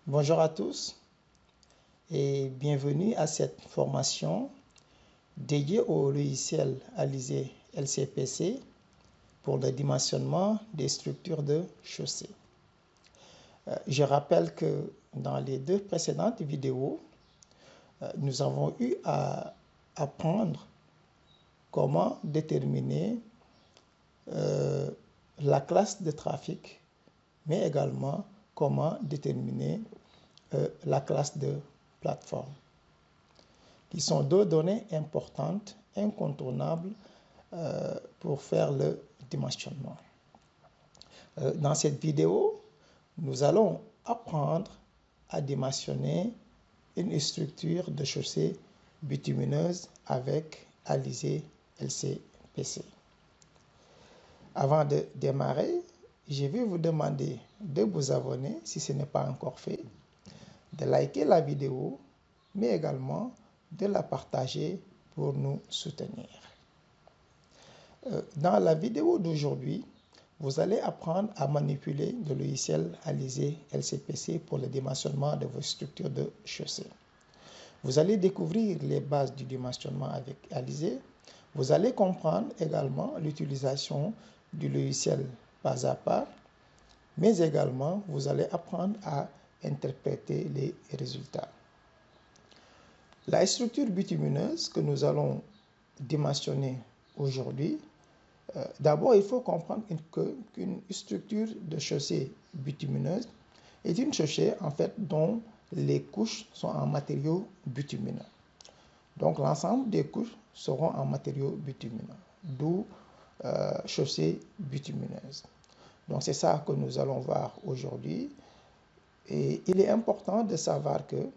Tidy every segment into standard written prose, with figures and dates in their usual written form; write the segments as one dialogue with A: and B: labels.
A: Bonjour à tous et bienvenue à cette formation dédiée au logiciel Alizé LCPC pour le dimensionnement des structures de chaussée. Je rappelle que dans les deux précédentes vidéos, nous avons eu à apprendre comment déterminer la classe de trafic, mais également comment déterminer la classe de plateforme, qui sont deux données importantes, incontournables pour faire le dimensionnement. Dans cette vidéo, nous allons apprendre à dimensionner une structure de chaussée bitumineuse avec Alizé LCPC. Avant de démarrer, je vais vous demander de vous abonner si ce n'est pas encore fait, de liker la vidéo, mais également de la partager pour nous soutenir. Dans la vidéo d'aujourd'hui, vous allez apprendre à manipuler le logiciel Alizé LCPC pour le dimensionnement de vos structures de chaussée. Vous allez découvrir les bases du dimensionnement avec Alizé. Vous allez comprendre également l'utilisation du logiciel pas à pas, mais également vous allez apprendre à interpréter les résultats. La structure bitumineuse que nous allons dimensionner aujourd'hui, d'abord il faut comprendre qu'une structure de chaussée bitumineuse est une chaussée en fait dont les couches sont en matériaux bitumineux. Donc l'ensemble des couches seront en matériaux bitumineux, d'où chaussée bitumineuse. Donc c'est ça que nous allons voir aujourd'hui. Et il est important de savoir que,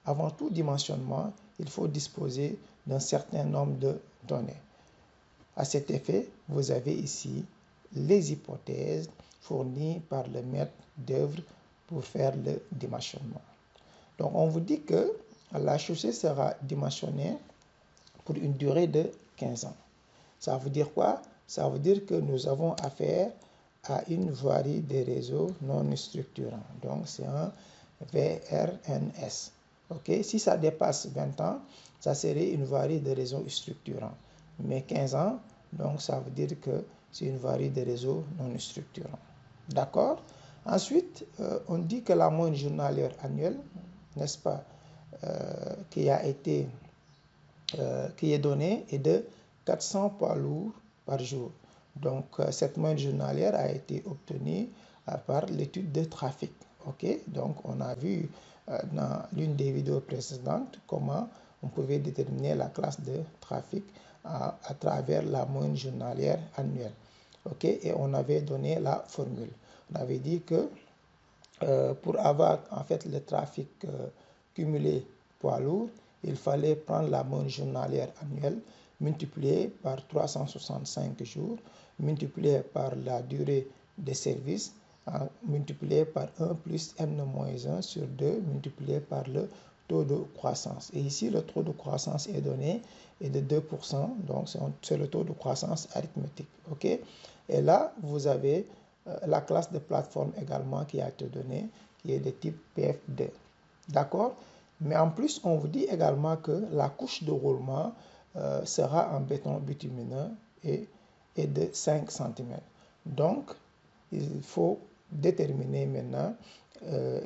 A: avant tout dimensionnement, il faut disposer d'un certain nombre de données. À cet effet, vous avez ici les hypothèses fournies par le maître d'œuvre pour faire le dimensionnement. Donc on vous dit que la chaussée sera dimensionnée pour une durée de 15 ans. Ça veut dire quoi? Ça veut dire que nous avons affaire à une voirie des réseaux non structurants. Donc, c'est un VRNS. Okay? Si ça dépasse 20 ans, ça serait une voirie de réseaux structurants. Mais 15 ans, donc ça veut dire que c'est une voirie de réseaux non structurants. D'accord? Ensuite, on dit que la moyenne journalière annuelle, n'est-ce pas, qui est donnée est de 400 poids lourds par jour. Donc, cette moyenne journalière a été obtenue par l'étude de trafic. Okay? Donc, on a vu dans l'une des vidéos précédentes comment on pouvait déterminer la classe de trafic à travers la moyenne journalière annuelle. Okay? Et on avait donné la formule. On avait dit que pour avoir en fait le trafic cumulé poids lourd, il fallait prendre la moyenne journalière annuelle multipliée par 365 jours, multipliée par la durée de service, multipliée par 1 plus n-1 sur 2, multiplié par le taux de croissance. Et ici, le taux de croissance est donné est de 2%, donc c'est le taux de croissance arithmétique. Okay? Et là, vous avez la classe de plateforme également qui a été donnée, qui est de type PF2. D'accord? Mais en plus, on vous dit également que la couche de roulement sera en béton bitumineux et de 5 cm. Donc, il faut déterminer maintenant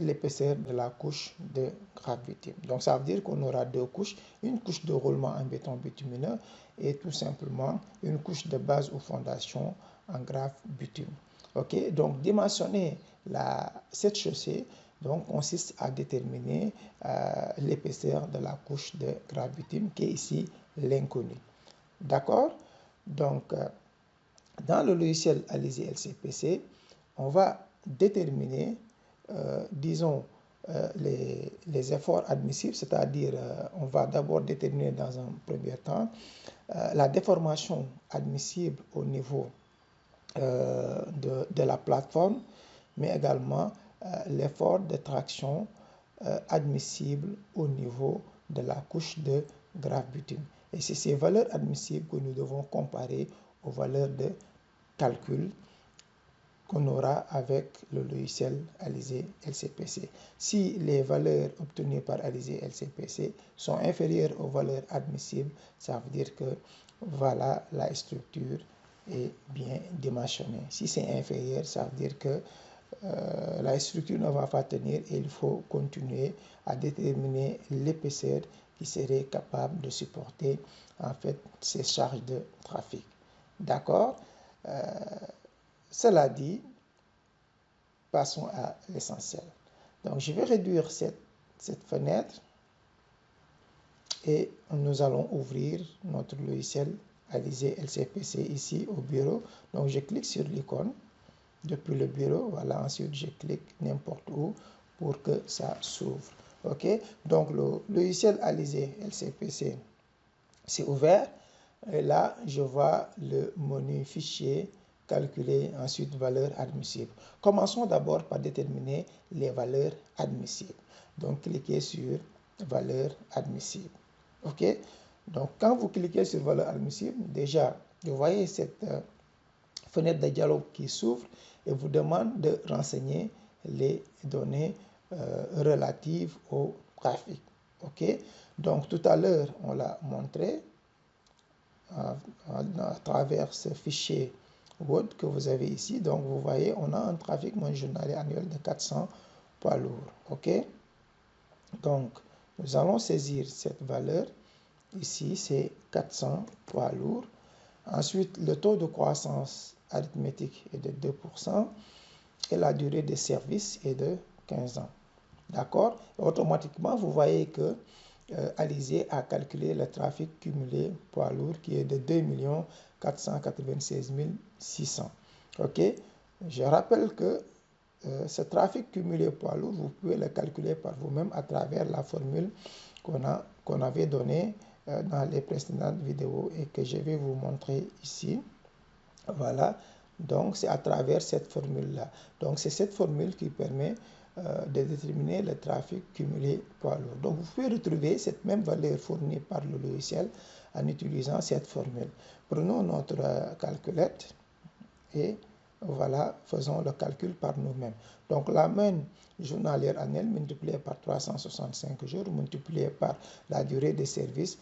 A: l'épaisseur de la couche de graphe bitume. Donc, ça veut dire qu'on aura deux couches, une couche de roulement en béton bitumineux et tout simplement une couche de base ou fondation en graphe bitume. Okay? Donc, dimensionner cette chaussée consiste à déterminer l'épaisseur de la couche de graphe bitume qui est ici l'inconnu. D'accord? Donc, dans le logiciel Alizé LCPC, on va déterminer, disons, les efforts admissibles, c'est-à-dire on va d'abord déterminer dans un premier temps la déformation admissible au niveau de la plateforme, mais également l'effort de traction admissible au niveau de la couche de graphe bitume. Et c'est ces valeurs admissibles que nous devons comparer aux valeurs de calcul qu'on aura avec le logiciel Alizé LCPC. Si les valeurs obtenues par Alizé LCPC sont inférieures aux valeurs admissibles, ça veut dire que voilà, la structure est bien dimensionnée. Si c'est inférieur, ça veut dire que la structure ne va pas tenir et il faut continuer à déterminer l'épaisseur qui serait capable de supporter en fait ces charges de trafic. D'accord? Cela dit, passons à l'essentiel. Donc, je vais réduire cette fenêtre et nous allons ouvrir notre logiciel Alizé LCPC ici au bureau. Donc, je clique sur l'icône depuis le bureau. Voilà, ensuite, je clique n'importe où pour que ça s'ouvre. OK? Donc, le logiciel Alizé LCPC, c'est ouvert. Et là, je vois le menu fichier, calculer, ensuite valeur admissible. Commençons d'abord par déterminer les valeurs admissibles. Donc, cliquez sur valeur admissible. OK? Donc, quand vous cliquez sur valeur admissible, déjà, vous voyez cette fenêtre de dialogue qui s'ouvre et vous demande de renseigner les données relatives au trafic. OK? Donc, tout à l'heure, on l'a montré à travers ce fichier Word que vous avez ici. Donc, vous voyez, on a un trafic moyen journalier annuel de 400 poids lourds. OK? Donc, nous allons saisir cette valeur. Ici, c'est 400 poids lourds. Ensuite, le taux de croissance arithmétique est de 2% et la durée de service est de 15 ans. D'accord? Automatiquement, vous voyez que Alizé a calculé le trafic cumulé poids lourd qui est de 2 496 600. OK? Je rappelle que ce trafic cumulé poids lourd, vous pouvez le calculer par vous-même à travers la formule qu'on avait donnée dans les précédentes vidéos et que je vais vous montrer ici. Voilà. Donc, c'est à travers cette formule-là. Donc, c'est cette formule qui permet de déterminer le trafic cumulé poids lourd. Donc, vous pouvez retrouver cette même valeur fournie par le logiciel en utilisant cette formule. Prenons notre calculette et voilà, faisons le calcul par nous-mêmes. Donc, la moyenne journalière annuelle multipliée par 365 jours, multipliée par la durée de service,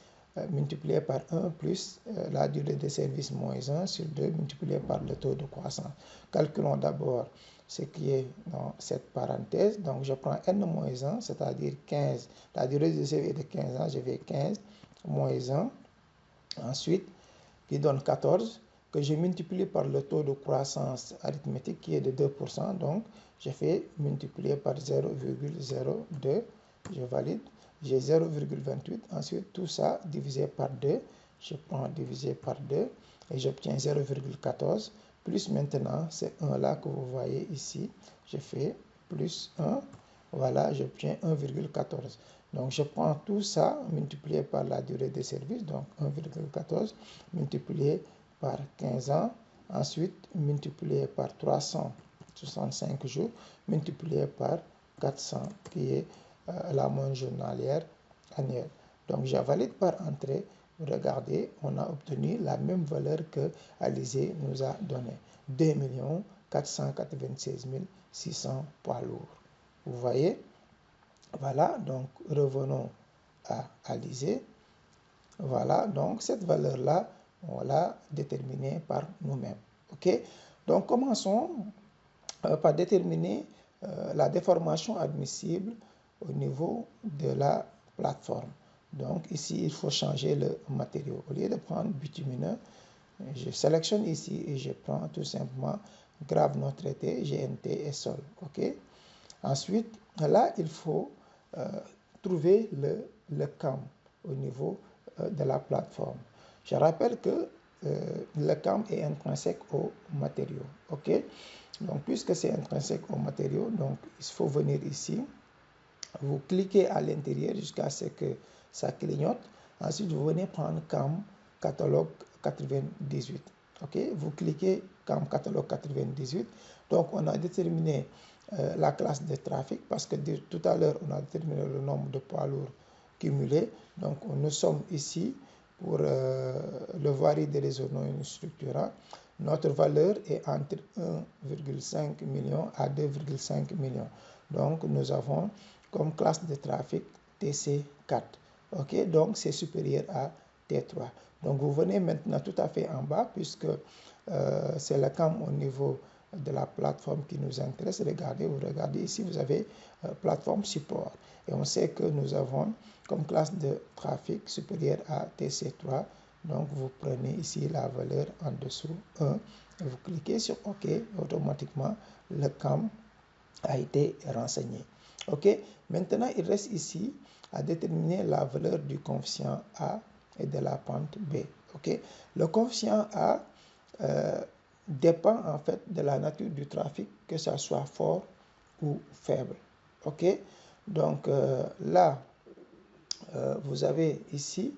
A: multiplié par 1 plus la durée de service moins 1 sur 2 multiplié par le taux de croissance. Calculons d'abord ce qui est dans cette parenthèse. Donc, je prends n-1, c'est-à-dire 15. La durée de service est de 15 ans, je vais 15 moins 1. Ensuite, qui donne 14, que je multiplie par le taux de croissance arithmétique qui est de 2%. Donc, je fais multiplier par 0,02. Je valide. J'ai 0,28. Ensuite, tout ça divisé par 2. Je prends divisé par 2 et j'obtiens 0,14. Plus maintenant, c'est 1 là que vous voyez ici. Je fais plus 1. Voilà, j'obtiens 1,14. Donc, je prends tout ça multiplié par la durée de service, donc 1,14 multiplié par 15 ans. Ensuite, multiplié par 365 jours, multiplié par 400, qui est la moyenne journalière annuelle. Donc, je valide par entrée. Regardez, on a obtenu la même valeur que Alizé nous a donnée. 2 496 600 poids lourds. Vous voyez? Voilà, donc revenons à Alizé. Voilà, donc cette valeur-là, on l'a déterminée par nous-mêmes. OK? Donc, commençons par déterminer la déformation admissible au niveau de la plateforme. Donc, ici, il faut changer le matériau. Au lieu de prendre bitumineux, je sélectionne ici et je prends tout simplement grave non traité, GNT et sol. OK? Ensuite, là, il faut trouver le CAM au niveau de la plateforme. Je rappelle que le CAM est intrinsèque au matériau. OK? Donc, puisque c'est intrinsèque au matériau, donc il faut venir ici. Vous cliquez à l'intérieur jusqu'à ce que ça clignote. Ensuite, vous venez prendre CAM catalogue 98. OK? Vous cliquez CAM catalogue 98. Donc, on a déterminé la classe de trafic parce que tout à l'heure, on a déterminé le nombre de poids lourds cumulés. Donc, nous sommes ici pour le voirie des réseaux non structurants. Notre valeur est entre 1,5 million à 2,5 millions. Donc, nous avons comme classe de trafic TC4. OK, donc c'est supérieur à T3. Donc, vous venez maintenant tout à fait en bas puisque c'est la CAM au niveau de la plateforme qui nous intéresse. Regardez, vous regardez ici, vous avez plateforme support. Et on sait que nous avons comme classe de trafic supérieure à TC3. Donc, vous prenez ici la valeur en dessous 1 et vous cliquez sur OK. Automatiquement, le CAM a été renseigné. OK. Maintenant, il reste ici à déterminer la valeur du coefficient A et de la pente B. OK. Le coefficient A dépend en fait de la nature du trafic, que ça soit fort ou faible. OK. Donc là, vous avez ici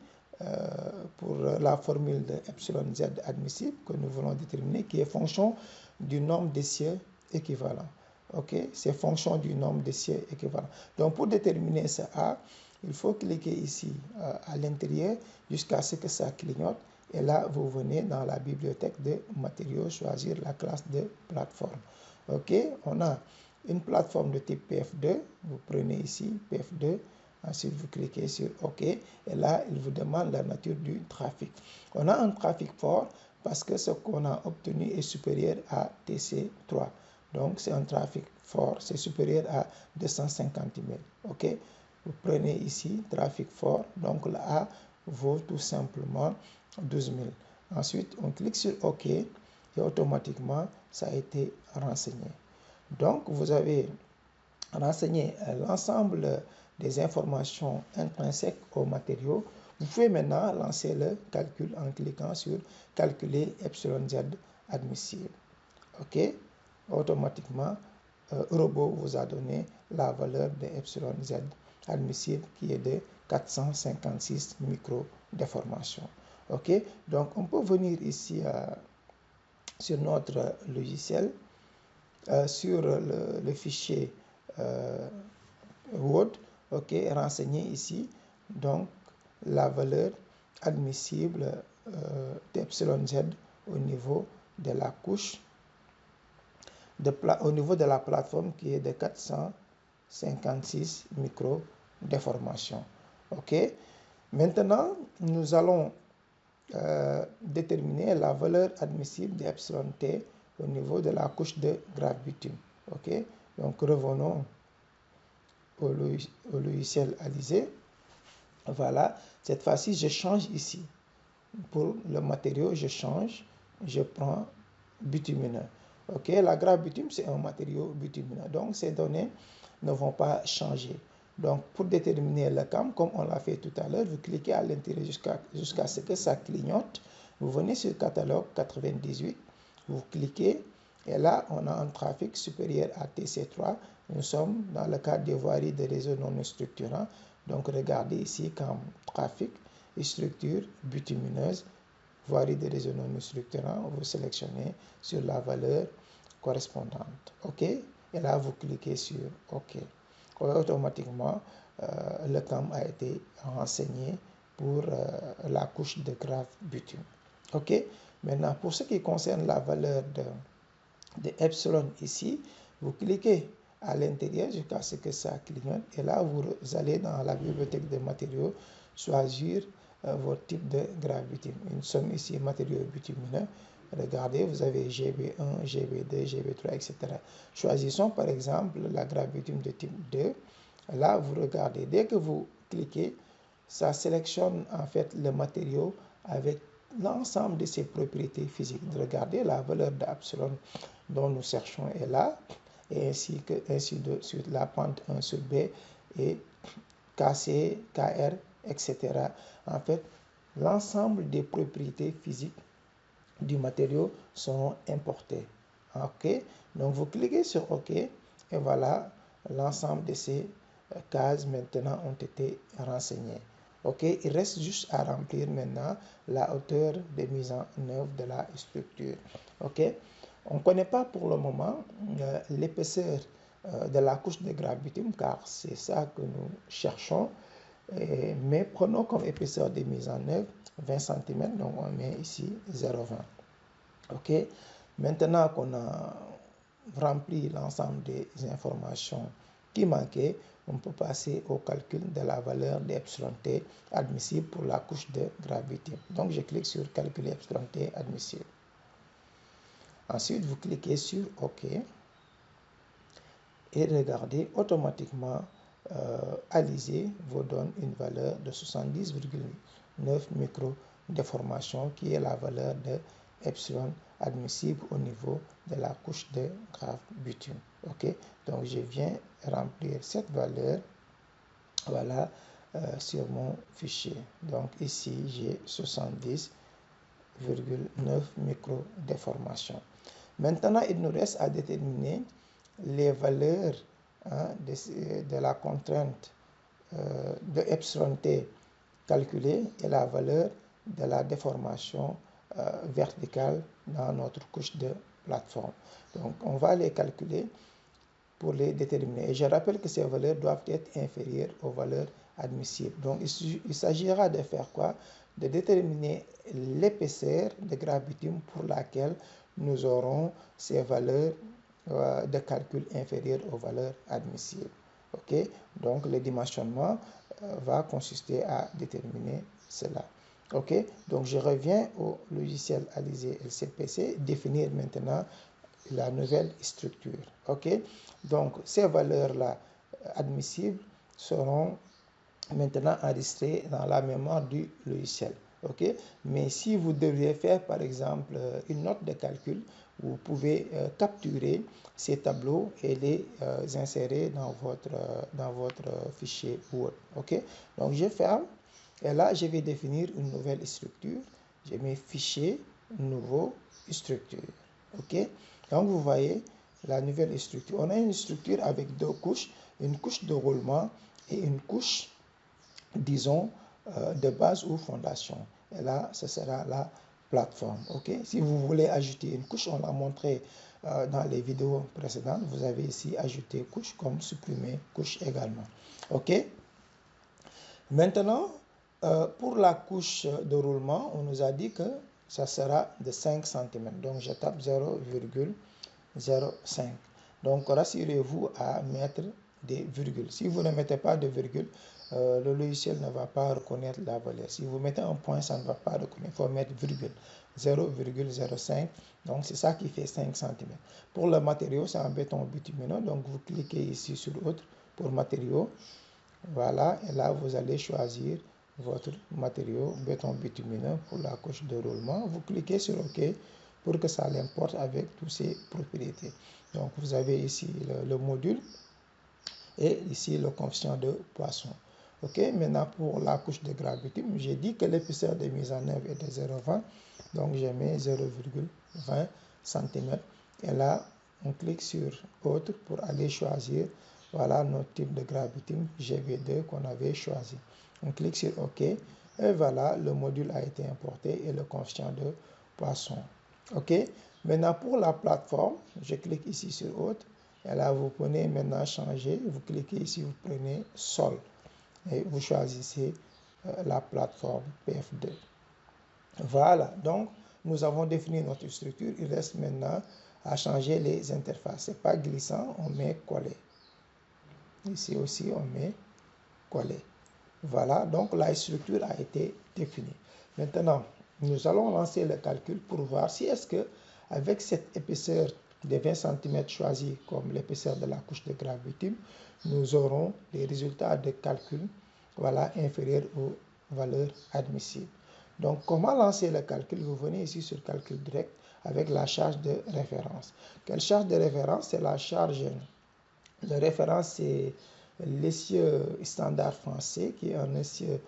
A: pour la formule de epsilon z admissible que nous voulons déterminer, qui est fonction du nombre d'essieux équivalent. OK, c'est fonction du nombre d'essieux équivalent. Donc pour déterminer ce A, il faut cliquer ici à l'intérieur jusqu'à ce que ça clignote. Et là, vous venez dans la bibliothèque de matériaux, choisir la classe de plateforme. OK, on a une plateforme de type PF2. Vous prenez ici PF2. Ensuite, vous cliquez sur OK. Et là, il vous demande la nature du trafic. On a un trafic fort parce que ce qu'on a obtenu est supérieur à TC3. Donc, c'est un trafic fort. C'est supérieur à 250 000. OK. Vous prenez ici trafic fort. Donc, le A vaut tout simplement 12 000. Ensuite, on clique sur OK. Et automatiquement, ça a été renseigné. Donc, vous avez renseigné l'ensemble des informations intrinsèques au matériau. Vous pouvez maintenant lancer le calcul en cliquant sur calculer epsilon z admissible. OK. Automatiquement, Robot vous a donné la valeur de epsilon z admissible qui est de 456 microdéformations. OK. Donc, on peut venir ici sur notre logiciel, sur le fichier Word, OK, renseigner ici donc la valeur admissible d'epsilon z au niveau de la couche, au niveau de la plateforme qui est de 456 microdéformations. OK. Maintenant, nous allons déterminer la valeur admissible d'epsilon t au niveau de la couche de graphe bitume. OK. Donc, revenons au logiciel Alizé. Voilà, cette fois-ci, je change ici. Pour le matériau, je change, je prends bitumineux. OK, la graphe bitume, c'est un matériau bitumineux. Donc, ces données ne vont pas changer. Donc, pour déterminer le CAM, comme on l'a fait tout à l'heure, vous cliquez à l'intérieur jusqu'à ce que ça clignote. Vous venez sur catalogue 98, vous cliquez, et là, on a un trafic supérieur à TC3. Nous sommes dans le cadre des voiries de réseau non structurant. Donc, regardez ici comme trafic et structure bitumineuse, voirie de réseau non structurant. Vous sélectionnez sur la valeur correspondante. OK. Et là, vous cliquez sur OK. Automatiquement, le CAM a été renseigné pour la couche de graphe bitume. OK. Maintenant, pour ce qui concerne la valeur de epsilon ici, vous cliquez à l'intérieur jusqu'à ce que ça clignote. Et là, vous allez dans la bibliothèque de matériaux choisir votre type de graphe bitume. Nous sommes ici matériaux bitumineux. Regardez, vous avez GB1, GB2, GB3, etc. Choisissons par exemple la graphe bitume de type 2. Là, vous regardez. Dès que vous cliquez, ça sélectionne en fait le matériau avec l'ensemble de ses propriétés physiques. Regardez, la valeur d'epsilon dont nous cherchons est là, et ainsi de suite, la pente 1 sur B et KC, KR, etc. En fait, l'ensemble des propriétés physiques du matériau seront importées. OK. Donc, vous cliquez sur OK et voilà, l'ensemble de ces cases maintenant ont été renseignées. OK. Il reste juste à remplir maintenant la hauteur de mise en œuvre de la structure. OK. On ne connaît pas pour le moment l'épaisseur de la couche de graphe bitume car c'est ça que nous cherchons. Mais prenons comme épaisseur de mise en œuvre 20 cm, donc on met ici 0,20. OK? Maintenant qu'on a rempli l'ensemble des informations qui manquaient, on peut passer au calcul de la valeur d'epsilon t admissible pour la couche de gravité. Donc, je clique sur calculer epsilon t admissible. Ensuite, vous cliquez sur OK et regardez, automatiquement, Alizé vous donne une valeur de 70,9 micro déformation qui est la valeur de epsilon admissible au niveau de la couche de graphe bitume. OK? Donc, je viens remplir cette valeur, voilà, sur mon fichier. Donc, ici, j'ai 70,9 micro déformation. Maintenant, il nous reste à déterminer les valeurs de la contrainte de epsilon t calculée et la valeur de la déformation verticale dans notre couche de plateforme. Donc, on va les calculer pour les déterminer. Et je rappelle que ces valeurs doivent être inférieures aux valeurs admissibles. Donc, il s'agira de faire quoi? De déterminer l'épaisseur de graphe bitume pour laquelle nous aurons ces valeurs de calcul inférieures aux valeurs admissibles. OK? Donc, le dimensionnement va consister à déterminer cela. OK? Donc, je reviens au logiciel Alizé LCPC, définir maintenant la nouvelle structure. OK? Donc, ces valeurs-là admissibles seront maintenant enregistrées dans la mémoire du logiciel. OK? Mais si vous devriez faire, par exemple, une note de calcul, vous pouvez capturer ces tableaux et les insérer dans votre fichier Word. OK? Donc, je ferme. Et là, je vais définir une nouvelle structure. Je mets fichier, nouveau, structure. OK? Donc, vous voyez la nouvelle structure. On a une structure avec deux couches, une couche de roulement et une couche, disons, de base ou fondation. Et là, ce sera la plateforme. OK? Si vous voulez ajouter une couche, on l'a montré dans les vidéos précédentes. Vous avez ici ajouté couche comme supprimer couche également. OK? Maintenant, pour la couche de roulement, on nous a dit que ça sera de 5 cm. Donc, je tape 0,05. Donc, rassurez-vous à mettre des virgules. Si vous ne mettez pas de virgule, le logiciel ne va pas reconnaître la valeur. Si vous mettez un point, ça ne va pas reconnaître. Il faut mettre virgule. 0,05. Donc, c'est ça qui fait 5 cm. Pour le matériau, c'est en béton bitumineux. Donc, vous cliquez ici sur autre pour matériaux. Voilà. Et là, vous allez choisir votre matériau béton bitumineux pour la couche de roulement. Vous cliquez sur OK pour que ça l'importe avec toutes ses propriétés. Donc, vous avez ici le module et ici le coefficient de Poisson. OK, maintenant pour la couche de graphe bitume, j'ai dit que l'épaisseur de mise en œuvre est de 0,20. Donc, je mets 0,20 cm. Et là, on clique sur Autre pour aller choisir, voilà, notre type de graphe bitume GV2 qu'on avait choisi. On clique sur OK. Et voilà, le module a été importé et le coefficient de Poisson. OK. Maintenant, pour la plateforme, je clique ici sur Autre. Et là, vous prenez maintenant Changer. Vous cliquez ici, vous prenez Sol. Et vous choisissez la plateforme PF2. Voilà. Donc, nous avons défini notre structure. Il reste maintenant à changer les interfaces. Ce n'est pas glissant, on met collé. Ici aussi, on met collé. Voilà, donc la structure a été définie. Maintenant, nous allons lancer le calcul pour voir si est-ce que avec cette épaisseur de 20 cm choisie comme l'épaisseur de la couche de graphe bitume, nous aurons les résultats de calcul, voilà, inférieurs aux valeurs admissibles. Donc, comment lancer le calcul? Vous venez ici sur calcul direct avec la charge de référence. Quelle charge de référence? C'est la charge de référence, c'est l'essieu standard français qui est un essieu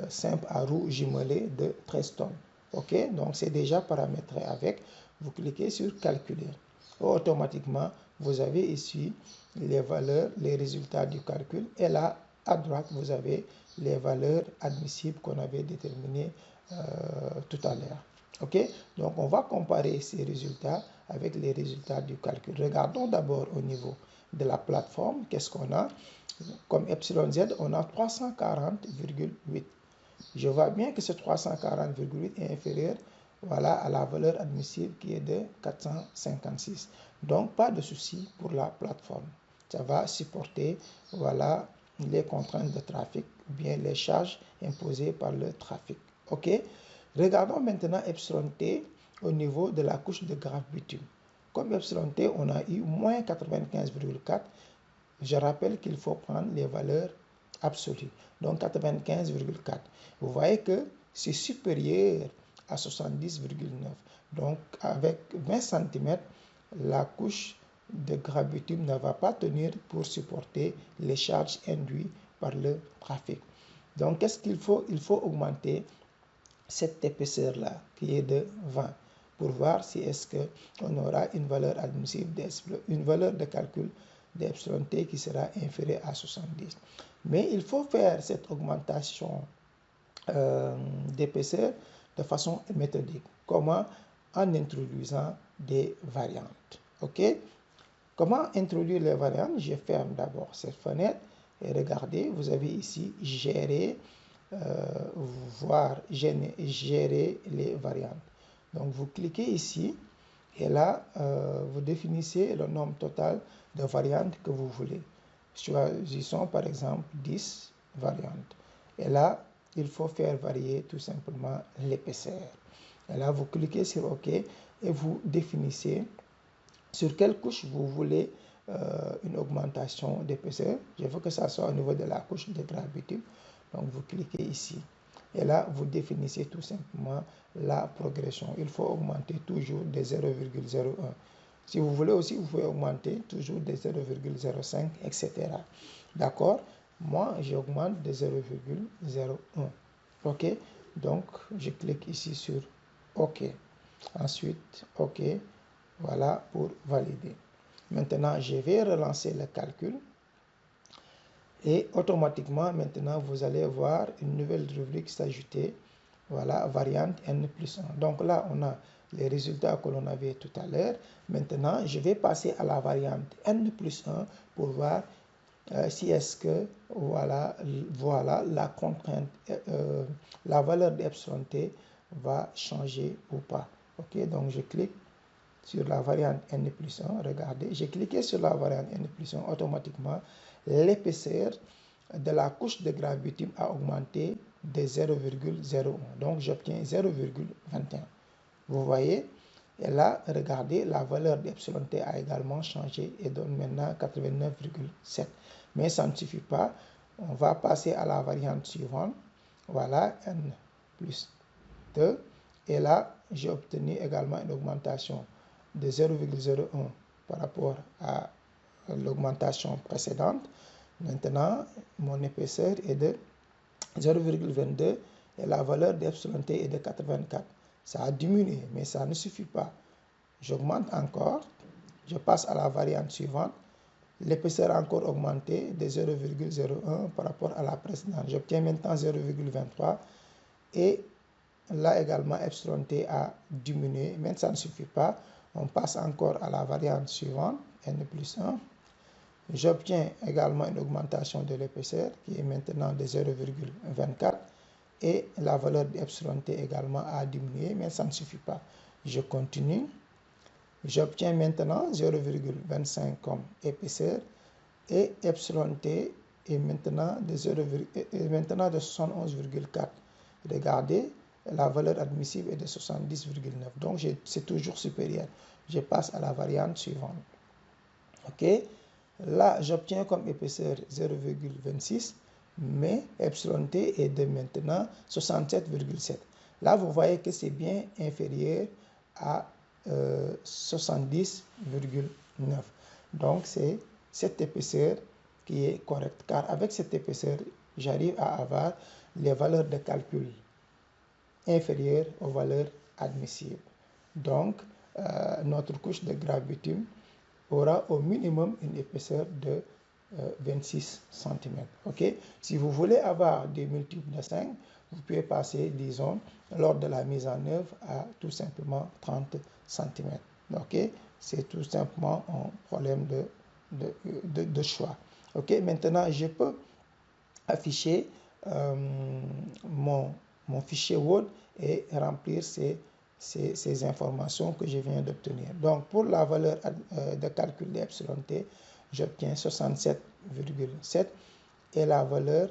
A: simple à roue jumelée de 13 tonnes. OK, donc c'est déjà paramétré avec. Vous cliquez sur calculer. Automatiquement, vous avez ici les valeurs, les résultats du calcul. Et là, à droite, vous avez les valeurs admissibles qu'on avait déterminées tout à l'heure. OK, donc on va comparer ces résultats avec les résultats du calcul. Regardons d'abord au niveau de la plateforme. Qu'est-ce qu'on a? Comme epsilon z, on a 340,8. Je vois bien que ce 340,8 est inférieur voilà, à la valeur admissible qui est de 456. Donc, pas de souci pour la plateforme. Ça va supporter, voilà, les contraintes de trafic, ou bien les charges imposées par le trafic. OK? Regardons maintenant epsilon T au niveau de la couche de graphe bitume. Comme epsilon T, on a eu moins 95,4. Je rappelle qu'il faut prendre les valeurs absolues. Donc 95,4. Vous voyez que c'est supérieur à 70,9. Donc avec 20 cm, la couche de graphe bitume ne va pas tenir pour supporter les charges induites par le trafic. Donc qu'est-ce qu'il faut? Il faut augmenter cette épaisseur-là qui est de 20 pour voir si est-ce qu'on aura une valeur admissible, une valeur de calcul d'epsilon T qui sera inférieure à 70. Mais il faut faire cette augmentation d'épaisseur de façon méthodique. Comment? En introduisant des variantes. OK? Comment introduire les variantes? Je ferme d'abord cette fenêtre et regardez, vous avez ici gérer, gérer les variantes. Donc vous cliquez ici et là, vous définissez le nombre total de variantes que vous voulez. Choisissons par exemple 10 variantes. Et là, il faut faire varier tout simplement l'épaisseur. Et là, vous cliquez sur OK et vous définissez sur quelle couche vous voulez une augmentation d'épaisseur. Je veux que ça soit au niveau de la couche de graphe bitume. Donc, vous cliquez ici. Et là, vous définissez tout simplement la progression. Il faut augmenter toujours de 0,01. Si vous voulez aussi, vous pouvez augmenter toujours de 0,05, etc. D'accord? Moi, j'augmente de 0,01. OK? Donc, je clique ici sur OK. Ensuite, OK. Voilà pour valider. Maintenant, je vais relancer le calcul. Et automatiquement, maintenant, vous allez voir une nouvelle rubrique s'ajouter. Voilà, variante N plus 1. Donc là, on a les résultats que l'on avait tout à l'heure. Maintenant, je vais passer à la variante N plus 1 pour voir si est-ce que, voilà, la contrainte, la valeur d'epsilon T va changer ou pas. OK, donc je clique sur la variante N plus 1, regardez, j'ai cliqué sur la variante N plus 1, automatiquement, l'épaisseur de la couche de graphe bitume a augmenté de 0,01. Donc, j'obtiens 0,21. Vous voyez? Et là, regardez, la valeur d'epsilon T a également changé et donne maintenant 89,7. Mais ça ne suffit pas. On va passer à la variante suivante. Voilà, N plus 2. Et là, j'ai obtenu également une augmentation de 0,01 par rapport à l'augmentation précédente. Maintenant, mon épaisseur est de 0,22 et la valeur d'epsilon T est de 84. Ça a diminué, mais ça ne suffit pas. J'augmente encore, je passe à la variante suivante. L'épaisseur a encore augmenté de 0,01 par rapport à la précédente. J'obtiens maintenant 0,23 et là également, epsilon T a diminué, mais ça ne suffit pas. On passe encore à la variante suivante, N plus 1. J'obtiens également une augmentation de l'épaisseur qui est maintenant de 0,24 et la valeur d'epsilon T également a diminué, mais ça ne suffit pas. Je continue. J'obtiens maintenant 0,25 comme épaisseur et epsilon T est maintenant de 71,4. Regardez, la valeur admissible est de 70,9. Donc, c'est toujours supérieur. Je passe à la variante suivante. OK? Là, j'obtiens comme épaisseur 0,26, mais epsilon T est de maintenant 67,7. Là, vous voyez que c'est bien inférieur à 70,9. Donc, c'est cette épaisseur qui est correcte, car avec cette épaisseur, j'arrive à avoir les valeurs de calcul inférieures aux valeurs admissibles. Donc, notre couche de graphe bitume aura au minimum une épaisseur de 26 cm. OK? Si vous voulez avoir des multiples de 5, vous pouvez passer, disons, lors de la mise en œuvre à tout simplement 30 cm. OK? C'est tout simplement un problème de choix. OK? Maintenant, je peux afficher mon fichier Word et remplir ces ces informations que je viens d'obtenir. Donc, pour la valeur de calcul de epsilon t, j'obtiens 67,7 et la valeur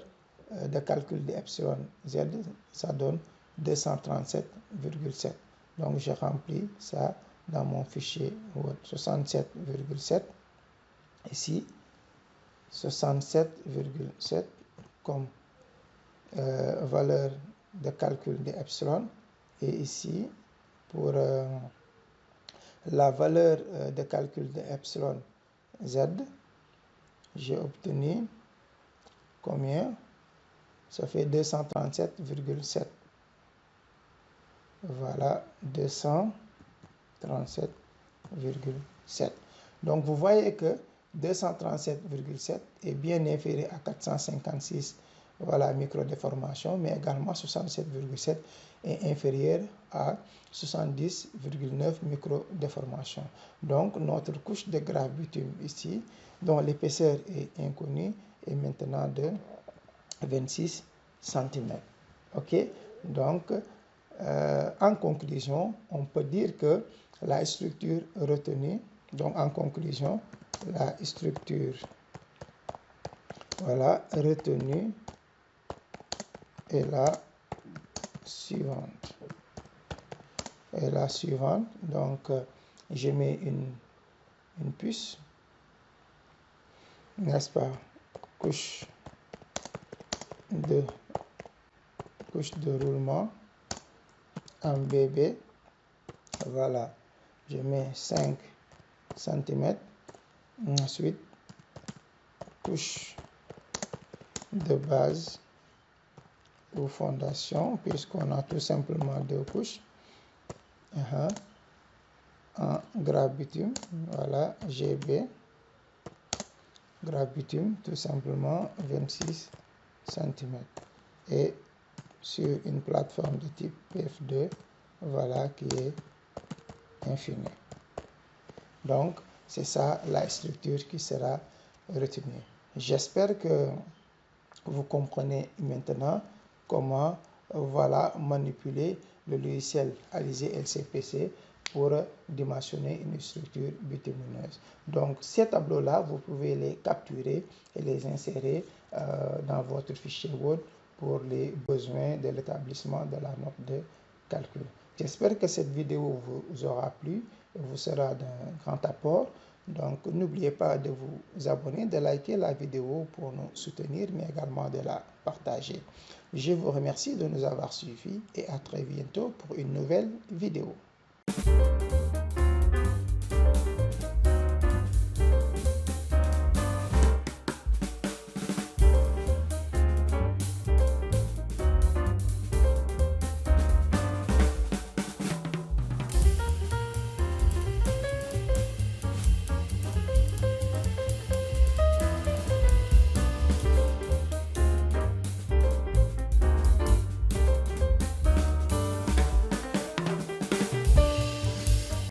A: de calcul de epsilon z, ça donne 237,7. Donc, je remplis ça dans mon fichier Word. 67,7 ici, 67,7 comme valeur de calcul de epsilon, et ici pour la valeur de calcul de epsilon z, j'ai obtenu combien? Ça fait 237,7. Voilà, 237,7. Donc vous voyez que 237,7 est bien inférieur à 456, voilà, microdéformation, mais également 67,7 est inférieur à 70,9 microdéformation. Donc notre couche de graphe bitume ici, dont l'épaisseur est inconnue, est maintenant de 26 cm. Ok, donc en conclusion, on peut dire que la structure retenue, donc en conclusion, la structure, voilà, retenue est la suivante. Et la suivante, donc je mets une puce, n'est-ce pas, couche de roulement en BB, voilà, je mets 5 cm, ensuite couche de base ou fondation, puisqu'on a tout simplement deux couches, en graphe bitume, voilà, GB, graphe bitume, tout simplement 26 cm, et sur une plateforme de type PF2, voilà, qui est infinie. Donc, c'est ça la structure qui sera retenue. J'espère que vous comprenez maintenant comment, voilà, manipuler le logiciel Alizé LCPC pour dimensionner une structure bitumineuse. Donc, ces tableaux-là, vous pouvez les capturer et les insérer dans votre fichier Word pour les besoins de l'établissement de la note de calcul. J'espère que cette vidéo vous aura plu et vous sera d'un grand apport. Donc, n'oubliez pas de vous abonner, de liker la vidéo pour nous soutenir, mais également de la partager. Je vous remercie de nous avoir suivis et à très bientôt pour une nouvelle vidéo.